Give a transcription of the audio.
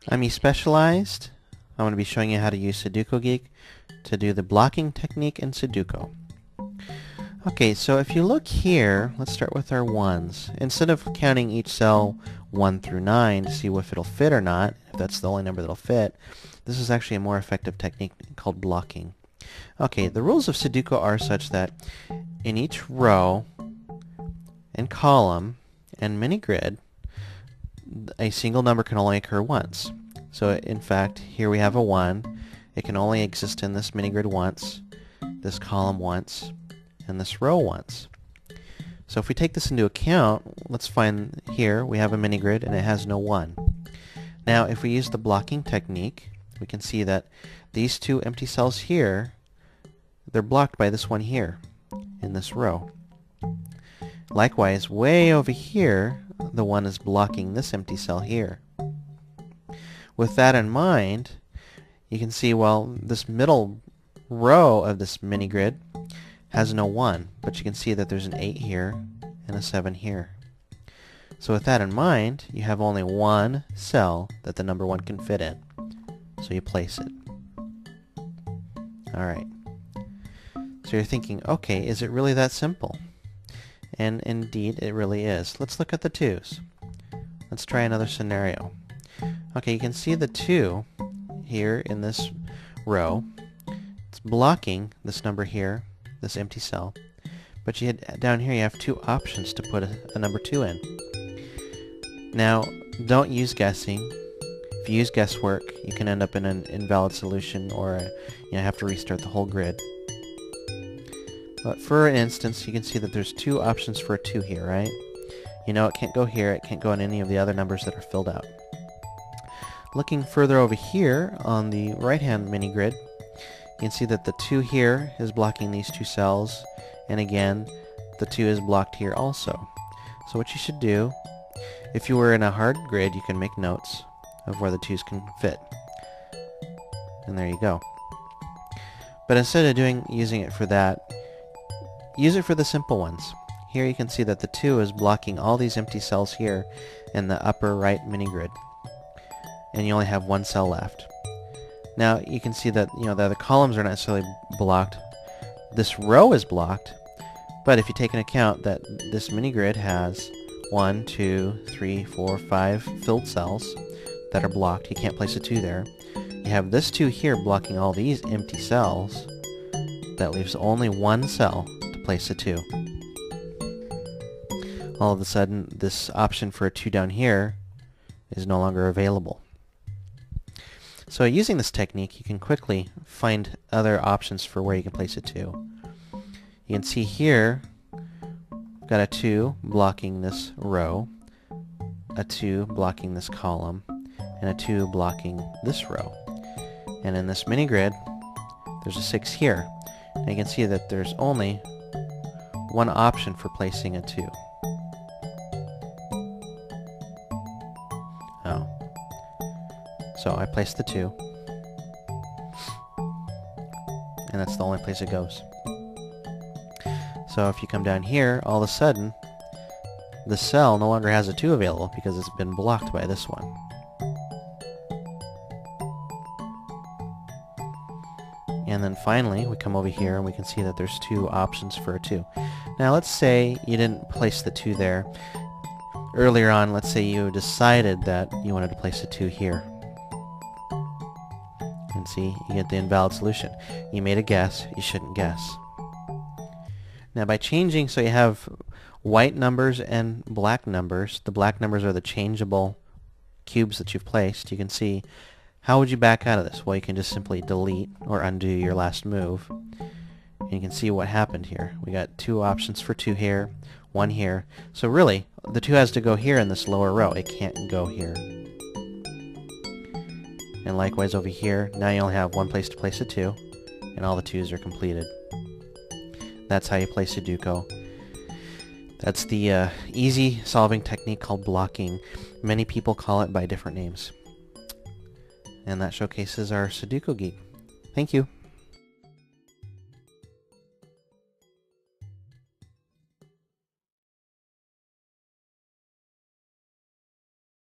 I'm eSpecialized. I'm going to be showing you how to use Sudoku Geek to do the blocking technique in Sudoku. Okay, so if you look here, let's start with our ones. Instead of counting each cell 1 through 9 to see if it'll fit or not, if that's the only number that'll fit, this is actually a more effective technique called blocking. Okay, the rules of Sudoku are such that in each row and column and mini-grid, a single number can only occur once. So in fact, here we have a 1. It can only exist in this mini-grid once, this column once, and this row once. So if we take this into account, let's find here we have a mini-grid and it has no 1. Now if we use the blocking technique, we can see that these two empty cells here, they're blocked by this one here in this row. Likewise, way over here, the 1 is blocking this empty cell here. With that in mind, you can see, well, this middle row of this mini-grid has no 1, but you can see that there's an 8 here and a 7 here. So with that in mind, you have only one cell that the number 1 can fit in. So you place it. Alright. So you're thinking, okay, is it really that simple? And indeed, it really is. Let's look at the 2's. Let's try another scenario. Okay, you can see the 2 here in this row. It's blocking this number here, this empty cell. But down here you have two options to put a number 2 in. Now, don't use guessing. If you use guesswork, you can end up in an invalid solution or have to restart the whole grid. But for instance, you can see that there's two options for a 2 here, right? You know it can't go here, it can't go in any of the other numbers that are filled out. Looking further over here on the right-hand mini-grid, you can see that the 2 here is blocking these two cells, and again, the 2 is blocked here also. So what you should do, if you were in a hard grid, you can make notes of where the 2's can fit. And there you go. But instead of using it for that, use it for the simple ones. Here you can see that the 2 is blocking all these empty cells here in the upper right mini-grid. And you only have one cell left. Now you can see that the other columns are not necessarily blocked. This row is blocked, but if you take into account that this mini-grid has 1, 2, 3, 4, 5 filled cells that are blocked, you can't place a 2 there. You have this 2 here blocking all these empty cells. That leaves only one cell to place a 2. All of a sudden, this option for a 2 down here is no longer available. So using this technique, you can quickly find other options for where you can place a 2. You can see here, we've got a 2 blocking this row, a 2 blocking this column, and a 2 blocking this row. And in this mini-grid, there's a 6 here. And you can see that there's only one option for placing a 2. Oh. So I placed the 2. And that's the only place it goes. So if you come down here, all of a sudden, the cell no longer has a 2 available because it's been blocked by this one. And then finally, we come over here and we can see that there's 2 options for a 2. Now let's say you didn't place the 2 there. Earlier on, let's say you decided that you wanted to place a 2 here. And see, you get the invalid solution. You made a guess, you shouldn't guess. Now by changing, so you have white numbers and black numbers. The black numbers are the changeable cubes that you've placed. You can see, how would you back out of this? Well, you can just simply delete or undo your last move. And you can see what happened here. We got 2 options for 2 here, 1 here. So really, the 2 has to go here in this lower row. It can't go here. And likewise over here, now you only have one place to place a 2, and all the 2's are completed. That's how you play Sudoku. That's the easy solving technique called blocking. Many people call it by different names. And that showcases our Sudoku Geek. Thank you.